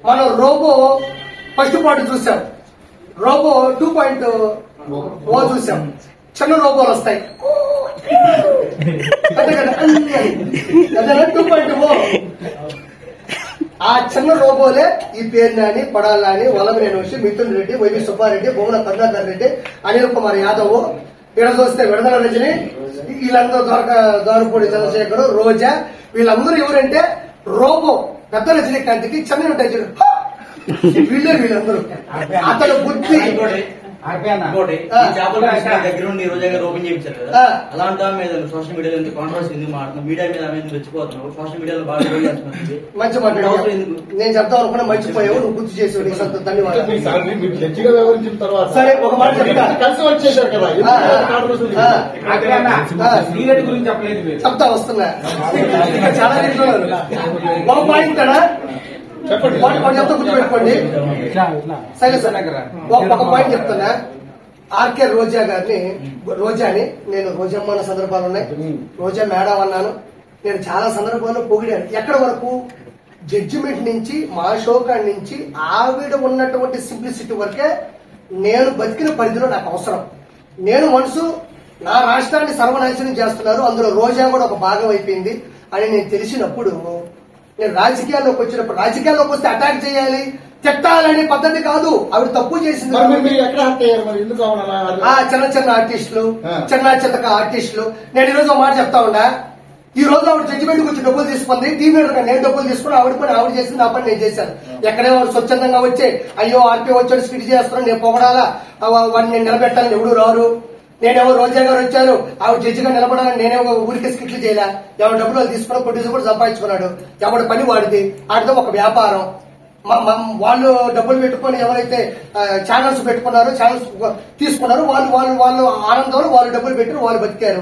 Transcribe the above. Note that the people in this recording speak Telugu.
మనం రోబో ఫస్ట్ పార్ట్ చూసాం, రోబో 2.0 చూసాం. చిన్న రోబోలు వస్తాయి అదే కదా, అదే 2.0. ఆ చిన్న రోబోలే ఈ పేరు నాని, పడాల నాని, వల్లభనేని వంశీ, మిథున్ రెడ్డి, వైవి సుబ్బారెడ్డి, భువన కరుణాకర్ రెడ్డి, అనిల్ కుమార్ యాదవ్, ఇక్కడ చూస్తే విడుదల రజని, వీళ్ళందరూ దొరకపూడి చంద్రశేఖర్, రోజా, వీళ్ళందరూ ఎవరంటే రోబో పెద్ద రజనీకాంత్కి చిన్న ఉంటాయి వీళ్ళందరూ. అతను బుద్ధి దగ్గర నుండి రోజా గారు ఓపెన్ చేయించారు కదా, అలాంటి మీద సోషల్ మీడియాలో ఎంత కాంట్రవర్సీ ఎందుకు మాట్లాడుతున్నాం, మీడియా మీద ఆమె రెచ్చిపోతున్నావు, సోషల్ మీడియాలో బాగా మంచి మాట నేను చెప్తాం అనుకున్నా, మర్చిపోయావు, నువ్వు గుర్తు చేసావు, ధన్యవాదాలు. సరే ఒక మాట చెప్తా వస్తున్నా, చాలా ఒక పాయింట్ కదా చెప్తా గుర్తుపెట్టుకోండి. సరే సార్ ఒక పాయింట్ చెప్తున్నా. ఆర్కే రోజా గారిని, రోజాని నేను రోజమ్మ అన్న సందర్భాలు ఉన్నాయి, రోజా మేడం అన్నాను, నేను చాలా సందర్భాల్లో పొగిడాను. ఎక్కడ వరకు జడ్జిమెంట్ నుంచి, మా షోకాడ్ నుంచి ఆవిడ ఉన్నటువంటి సింప్లిసిటీ వరకే నేను బతికిన పరిధిలో నాకు అవసరం. నేను మనసు నా రాష్ట్రాన్ని సర్వనాశనం చేస్తున్నారు, అందులో రోజా కూడా ఒక భాగం అయిపోయింది అని నేను తెలిసినప్పుడు, నేను రాజకీయాల్లోకి వచ్చినప్పుడు, రాజకీయాల్లోకి వస్తే అటాక్ చేయాలి, తిట్టాలనే పద్ధతి కాదు. ఆవిడ తప్పు చేసింది. చిన్న చిన్న ఆర్టిస్టులు, చిన్న చితక ఆర్టిస్టులు. నేను ఈ రోజు మాట చెప్తా ఉండా, ఈ రోజు ఆవిడ జడ్జిమెంట్ వచ్చి డబ్బులు తీసుకుంది, టీవీ నేను డబ్బులు తీసుకుని ఆవిడ పని ఆవిడ చేసింది, నా పని నేను చేశాను. ఎక్కడే వాడు స్వచ్ఛందంగా వచ్చే అయ్యో ఆర్పీ వచ్చాడు స్కిట్ చేస్తున్నాను, నేను పొగడాలా, వాడిని నేను నిలబెట్టాలని ఎవడు రారు. నేనేమో రోజా గారు వచ్చారు, ఆవిడ జడ్జిగా నిలబడాలని నేనేమో ఊరికి స్కిట్లు చేయాల. ఎవరి డబ్బులు వాళ్ళు తీసుకుని ప్రొడ్యూసర్ కూడా సంపాదించుకున్నాడు, ఎవరి పని వాడిది, ఆడితో ఒక వ్యాపారం. వాళ్ళు డబ్బులు పెట్టుకుని ఎవరైతే ఛానల్స్ పెట్టుకున్నారో, ఛానల్స్ తీసుకున్నారో వాళ్ళు ఆనందంలో వాళ్ళు డబ్బులు పెట్టారు, వాళ్ళు బతికారు.